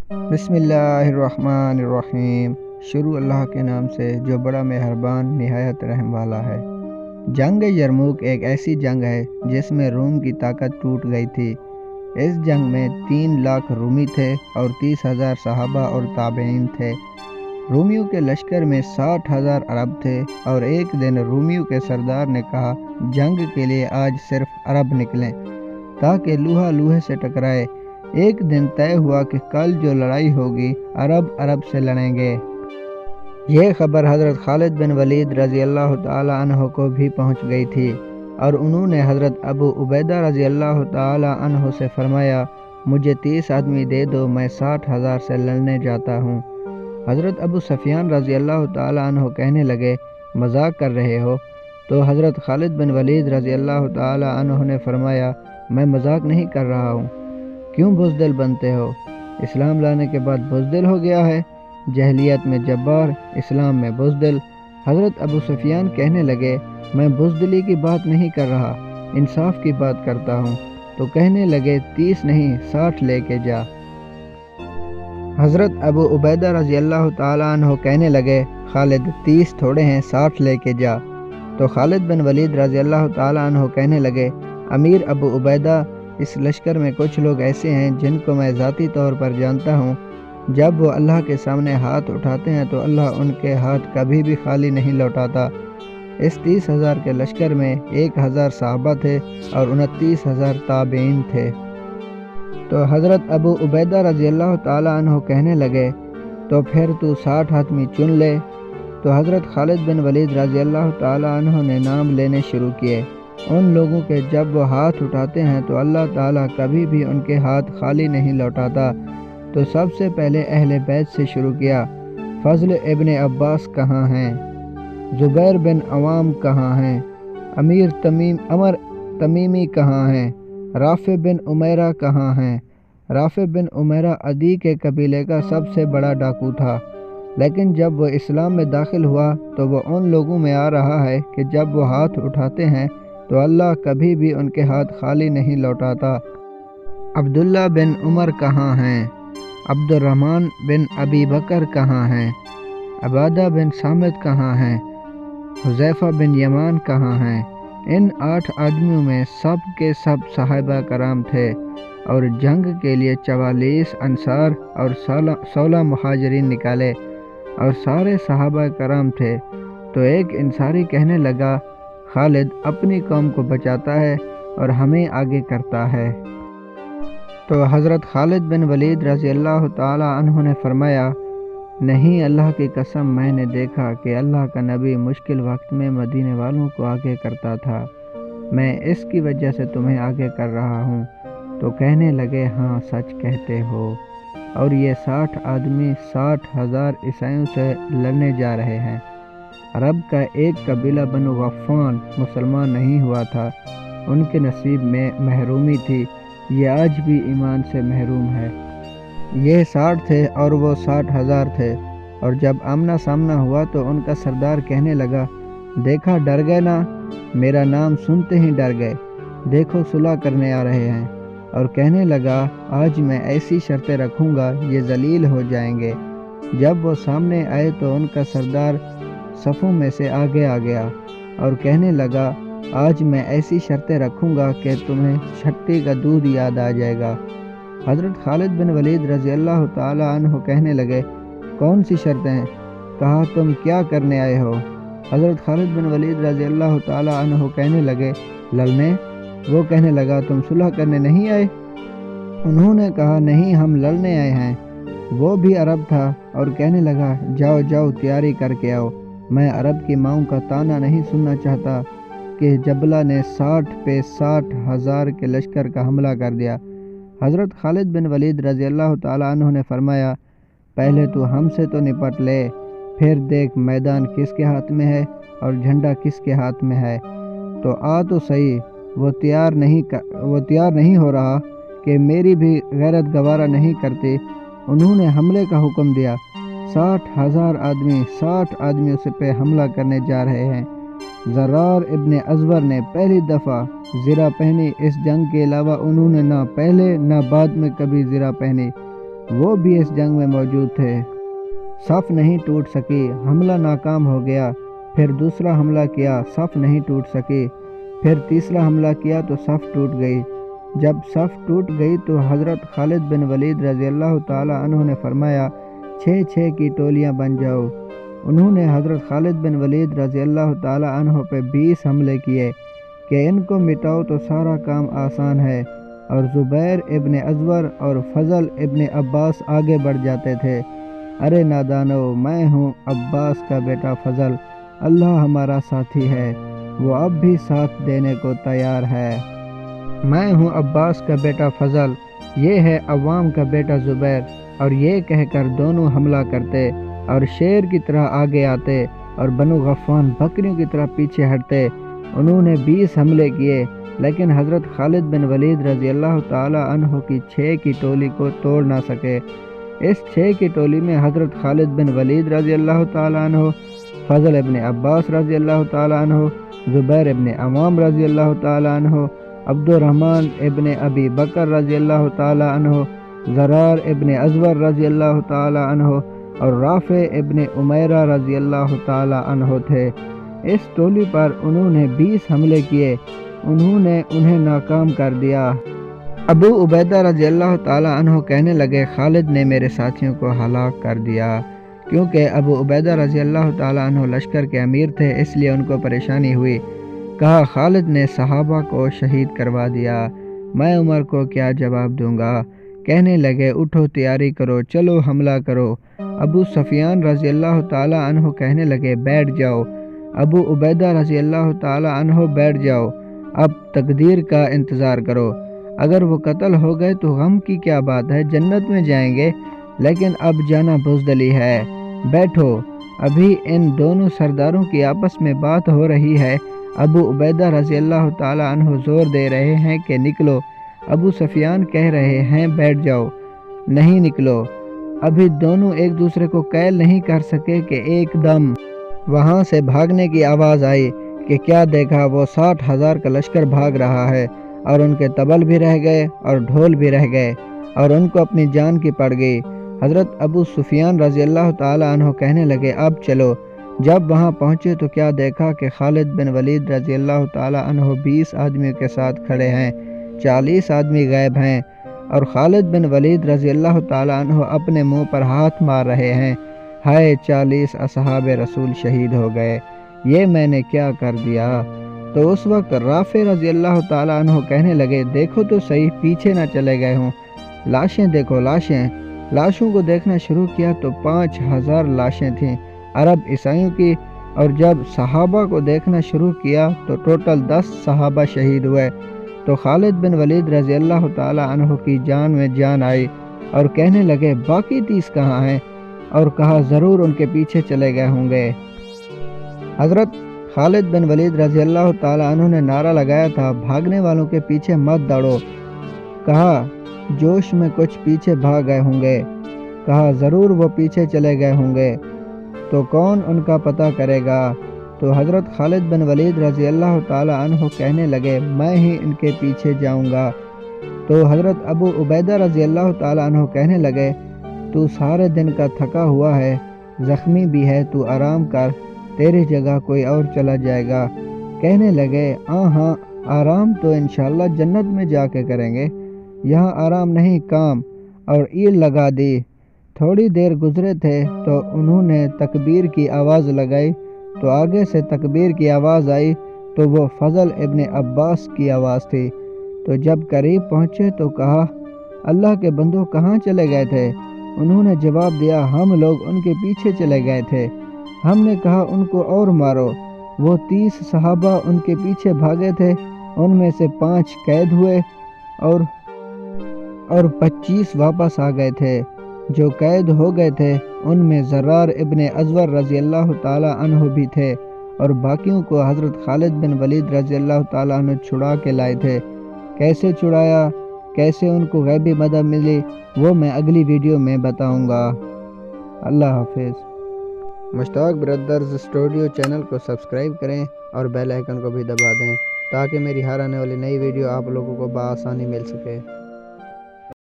بسم اللہ الرحمن الرحیم۔ شروع اللہ کے نام سے جو بڑا مہربان نہایت رحم والا ہے۔ جنگ یرموک ایک ایسی جنگ ہے جس میں روم کی طاقت ٹوٹ گئی تھی۔ اس جنگ میں 3 لاکھ رومی تھے اور 30,000 صحابہ اور تابعین تھے۔ رومیوں کے لشکر میں 60,000 عرب تھے اور ایک دن رومیوں کے سردار نے کہا جنگ کے لیے آج صرف عرب نکلیں تاکہ لوہا لوہے سے ٹکرائے۔ ایک دن طے ہوا کہ کل جو لڑائی ہوگی عرب سے لڑیں گے۔ یہ خبر حضرت خالد بن ولید رضی اللہ تعالی عنہ کو بھی پہنچ گئی تھی اور انہوں نے حضرت ابو عبیدہ رضی اللہ تعالی عنہ سے فرمایا مجھے 30 آدمی دے دو، میں 60,000 سے لڑنے جاتا ہوں۔ حضرت ابو سفیان رضی اللہ تعالی عنہ کہنے لگے مذاق کر رہے ہو؟ تو حضرت خالد بن ولید رضی اللہ تعالی عنہ نے فرمایا میں مذاق نہیں کر رہا ہوں۔ کیوں بزدل بنتے ہو؟ اسلام لانے کے بعد بزدل ہو گیا ہے؟ جہلیت میں جبار، اسلام میں بزدل۔ حضرت ابو سفیان کہنے لگے میں بزدلی کی بات نہیں کر رہا، انصاف کی بات کرتا ہوں۔ تو کہنے لگے 30 نہیں 60 لے کے جا۔ حضرت ابو عبیدہ رضی اللہ تعالیٰ عنہ کہنے لگے خالد 30 تھوڑے ہیں، 60 لے کے جا۔ تو خالد بن ولید رضی اللہ تعالیٰ عنہ کہنے لگے امیر ابو عبیدہ، اس لشکر میں کچھ لوگ ایسے ہیں جن کو میں ذاتی طور پر جانتا ہوں، جب وہ اللہ کے سامنے ہاتھ اٹھاتے ہیں تو اللہ ان کے ہاتھ کبھی بھی خالی نہیں لوٹاتا۔ اس 30,000 کے لشکر میں 1,000 صحابہ تھے اور 29,000 تابعین تھے۔ تو حضرت ابو عبیدہ رضی اللہ تعالیٰ عنہ کہنے لگے تو پھر تو 60 آدمی چن لے۔ تو حضرت خالد بن ولید رضی اللہ تعالیٰ عنہ نے نام لینے شروع کیے ان لوگوں کے، جب وہ ہاتھ اٹھاتے ہیں تو اللہ تعالیٰ کبھی بھی ان کے ہاتھ خالی نہیں لوٹاتا۔ تو سب سے پہلے اہل بیت سے شروع کیا۔ فضل ابن عباس کہاں ہیں؟ زبیر بن عوام کہاں ہیں؟ عمر تمیمی کہاں ہیں؟ رافع بن عمیرہ کہاں ہیں؟ رافع بن عمیرہ عدی کے قبیلے کا سب سے بڑا ڈاکو تھا، لیکن جب وہ اسلام میں داخل ہوا تو وہ ان لوگوں میں آ رہا ہے کہ جب وہ ہاتھ اٹھاتے ہیں تو اللہ کبھی بھی ان کے ہاتھ خالی نہیں لوٹاتا۔ عبداللہ بن عمر کہاں ہیں؟ عبد الرحمن بن ابی بکر کہاں ہیں؟ عبادہ بن صامت کہاں ہیں؟ حذیفہ بن یمان کہاں ہیں؟ ان 8 آدمیوں میں سب کے سب صحابہ کرام تھے اور جنگ کے لیے 44 انصار اور 16 مہاجرین نکالے اور سارے صحابہ کرام تھے۔ تو ایک انصاری کہنے لگا خالد اپنی قوم کو بچاتا ہے اور ہمیں آگے کرتا ہے۔ تو حضرت خالد بن ولید رضی اللہ تعالی عنہ نے فرمایا نہیں، اللہ کی قسم میں نے دیکھا کہ اللہ کا نبی مشکل وقت میں مدینے والوں کو آگے کرتا تھا، میں اس کی وجہ سے تمہیں آگے کر رہا ہوں۔ تو کہنے لگے ہاں سچ کہتے ہو۔ اور یہ 60 آدمی 60,000 عیسائیوں سے لڑنے جا رہے ہیں۔ عرب کا ایک قبیلہ بنو غفان مسلمان نہیں ہوا تھا، ان کے نصیب میں محرومی تھی، یہ آج بھی ایمان سے محروم ہے۔ یہ 60 تھے اور وہ 60,000 تھے، اور جب آمنا سامنا ہوا تو ان کا سردار کہنے لگا دیکھا ڈر گئے نا، میرا نام سنتے ہی ڈر گئے، دیکھو صلح کرنے آ رہے ہیں۔ اور کہنے لگا آج میں ایسی شرطیں رکھوں گا یہ ذلیل ہو جائیں گے۔ جب وہ سامنے آئے تو ان کا سردار صفوں میں سے آگے آ گیا اور کہنے لگا آج میں ایسی شرطیں رکھوں گا کہ تمہیں چھٹی کا دودھ یاد آ جائے گا۔ حضرت خالد بن ولید رضی اللہ تعالی عنہ کہنے لگے کون سی شرطیں؟ کہا تم کیا کرنے آئے ہو؟ حضرت خالد بن ولید رضی اللہ تعالی عنہ کہنے لگے لڑنے۔ وہ کہنے لگا تم صلح کرنے نہیں آئے؟ انہوں نے کہا نہیں، ہم لڑنے آئے ہیں۔ وہ بھی عرب تھا اور کہنے لگا جاؤ جاؤ تیاری کر کے آؤ، میں عرب کی ماؤں کا طعنہ نہیں سننا چاہتا کہ جبلہ نے 60 پہ 60,000 کے لشکر کا حملہ کر دیا۔ حضرت خالد بن ولید رضی اللہ تعالیٰ عنہ نے فرمایا پہلے تو ہم سے تو نپٹ لے، پھر دیکھ میدان کس کے ہاتھ میں ہے اور جھنڈا کس کے ہاتھ میں ہے، تو آ تو صحیح۔ وہ تیار نہیں ہو رہا کہ میری بھی غیرت گوارا نہیں کرتی۔ انہوں نے حملے کا حکم دیا۔ 60,000 آدمی 60 آدمیوں سے پہ حملہ کرنے جا رہے ہیں۔ زرار ابن ازور نے پہلی دفعہ زرہ پہنی۔ اس جنگ کے علاوہ انہوں نے نہ پہلے نہ بعد میں کبھی زرہ پہنی۔ وہ بھی اس جنگ میں موجود تھے۔ صف نہیں ٹوٹ سکی، حملہ ناکام ہو گیا۔ پھر دوسرا حملہ کیا، صف نہیں ٹوٹ سکی۔ پھر تیسرا حملہ کیا تو صف ٹوٹ گئی۔ جب صف ٹوٹ گئی تو حضرت خالد بن ولید رضی اللہ تعالی عنہ نے فرمایا 6 کی ٹولیاں بن جاؤ۔ انہوں نے حضرت خالد بن ولید رضی اللہ تعالی عنہ پہ 20 حملے کیے کہ ان کو مٹاؤ تو سارا کام آسان ہے، اور زبیر ابن ازور اور فضل ابن عباس آگے بڑھ جاتے تھے۔ ارے نادانو، میں ہوں عباس کا بیٹا فضل، اللہ ہمارا ساتھی ہے، وہ اب بھی ساتھ دینے کو تیار ہے۔ میں ہوں عباس کا بیٹا فضل، یہ ہے عوام کا بیٹا زبیر، اور یہ کہہ کر دونوں حملہ کرتے اور شیر کی طرح آگے آتے اور بنو غفان بکریوں کی طرح پیچھے ہٹتے۔ انہوں نے 20 حملے کیے، لیکن حضرت خالد بن ولید رضی اللہ تعالی عنہ کی 6 کی ٹولی کو توڑ نہ سکے۔ اس 6 کی ٹولی میں حضرت خالد بن ولید رضی اللہ تعالی عنہ، فضل ابن عباس رضی اللہ تعالی عنہ، زبیر ابن عوام رضی اللہ تعالی عنہ، عبد الرحمن ابن ابی بکر رضی اللہ تعالی عنہ، زرار ابن ازور رضی اللہ تعالی عنہ اور رافع ابن عمیرہ رضی اللہ تعالی عنہ تھے۔ اس ٹولی پر انہوں نے 20 حملے کیے، انہوں نے انہیں ناکام کر دیا۔ ابو عبیدہ رضی اللہ تعالی عنہ کہنے لگے خالد نے میرے ساتھیوں کو ہلاک کر دیا، کیونکہ ابو عبیدہ رضی اللہ تعالی عنہ لشکر کے امیر تھے، اس لیے ان کو پریشانی ہوئی۔ کہا خالد نے صحابہ کو شہید کروا دیا، میں عمر کو کیا جواب دوں گا؟ کہنے لگے اٹھو، تیاری کرو، چلو حملہ کرو۔ ابو سفیان رضی اللہ تعالی عنہ کہنے لگے بیٹھ جاؤ۔ ابو عبیدہ رضی اللہ تعالی عنہ بیٹھ جاؤ، اب تقدیر کا انتظار کرو۔ اگر وہ قتل ہو گئے تو غم کی کیا بات ہے، جنت میں جائیں گے، لیکن اب جانا بزدلی ہے۔ بیٹھو، ابھی ان دونوں سرداروں کی آپس میں بات ہو رہی ہے۔ ابو عبیدہ رضی اللہ تعالی عنہ زور دے رہے ہیں کہ نکلو، ابو سفیان کہہ رہے ہیں بیٹھ جاؤ، نہیں نکلو۔ ابھی دونوں ایک دوسرے کو قید نہیں کر سکے کہ ایک دم وہاں سے بھاگنے کی آواز آئی کہ کیا دیکھا، وہ 60,000 کا لشکر بھاگ رہا ہے، اور ان کے طبل بھی رہ گئے اور ڈھول بھی رہ گئے، اور ان کو اپنی جان کی پڑ گئی۔ حضرت ابو سفیان رضی اللہ تعالی عنہ کہنے لگے اب چلو۔ جب وہاں پہنچے تو کیا دیکھا کہ خالد بن ولید رضی اللہ تعالی عنہ 20 آدمیوں کے ساتھ کھڑے ہیں، 40 آدمی غائب ہیں، اور خالد بن ولید رضی اللہ تعالی عنہ اپنے منہ پر ہاتھ مار رہے ہیں، ہائے 40 اصحاب رسول شہید ہو گئے، یہ میں نے کیا کر دیا؟ تو اس وقت رافع رضی اللہ تعالی عنہ کہنے لگے دیکھو تو صحیح، پیچھے نہ چلے گئے ہوں، لاشیں دیکھو لاشیں۔ لاشوں کو دیکھنا شروع کیا تو 5,000 لاشیں تھیں عرب عیسائیوں کی، اور جب صحابہ کو دیکھنا شروع کیا تو ٹوٹل 10 صحابہ شہید ہوئے۔ تو خالد بن ولید رضی اللہ تعالی عنہ کی جان میں جان آئی اور کہنے لگے باقی 30 کہاں ہیں؟ اور کہا ضرور ان کے پیچھے چلے گئے ہوں گے۔ حضرت خالد بن ولید رضی اللہ تعالی عنہ نے نعرہ لگایا تھا بھاگنے والوں کے پیچھے مت دوڑو۔ کہا جوش میں کچھ پیچھے بھاگ گئے ہوں گے، کہا ضرور وہ پیچھے چلے گئے ہوں گے، تو کون ان کا پتہ کرے گا؟ تو حضرت خالد بن ولید رضی اللہ تعالی عنہ کہنے لگے میں ہی ان کے پیچھے جاؤں گا۔ تو حضرت ابو عبیدہ رضی اللہ تعالی عنہ کہنے لگے تو سارے دن کا تھکا ہوا ہے، زخمی بھی ہے، تو آرام کر، تیری جگہ کوئی اور چلا جائے گا۔ کہنے لگے ہاں آرام تو انشاءاللہ جنت میں جا کے کریں گے، یہاں آرام نہیں، کام، اور عید لگا دی۔ تھوڑی دیر گزرے تھے تو انہوں نے تکبیر کی آواز لگائی، تو آگے سے تکبیر کی آواز آئی تو وہ فضل ابن عباس کی آواز تھی۔ تو جب قریب پہنچے تو کہا اللہ کے بندوں کہاں چلے گئے تھے؟ انہوں نے جواب دیا ہم لوگ ان کے پیچھے چلے گئے تھے۔ ہم نے کہا ان کو اور مارو۔ وہ 30 صحابہ ان کے پیچھے بھاگے تھے، ان میں سے 5 قید ہوئے اور 25 واپس آ گئے تھے۔ جو قید ہو گئے تھے ان میں زرار ابن ازور رضی اللہ تعالی عنہ بھی تھے، اور باقیوں کو حضرت خالد بن ولید رضی اللہ تعالی عنہ چھڑا کے لائے تھے۔ کیسے چھڑایا، کیسے ان کو غیبی مدد ملی، وہ میں اگلی ویڈیو میں بتاؤں گا۔ اللہ حافظ۔ مشتاق بردرز اسٹوڈیو چینل کو سبسکرائب کریں اور بیل آئیکن کو بھی دبا دیں تاکہ میری ہر آنے والی نئی ویڈیو آپ لوگوں کو بآسانی مل سکے۔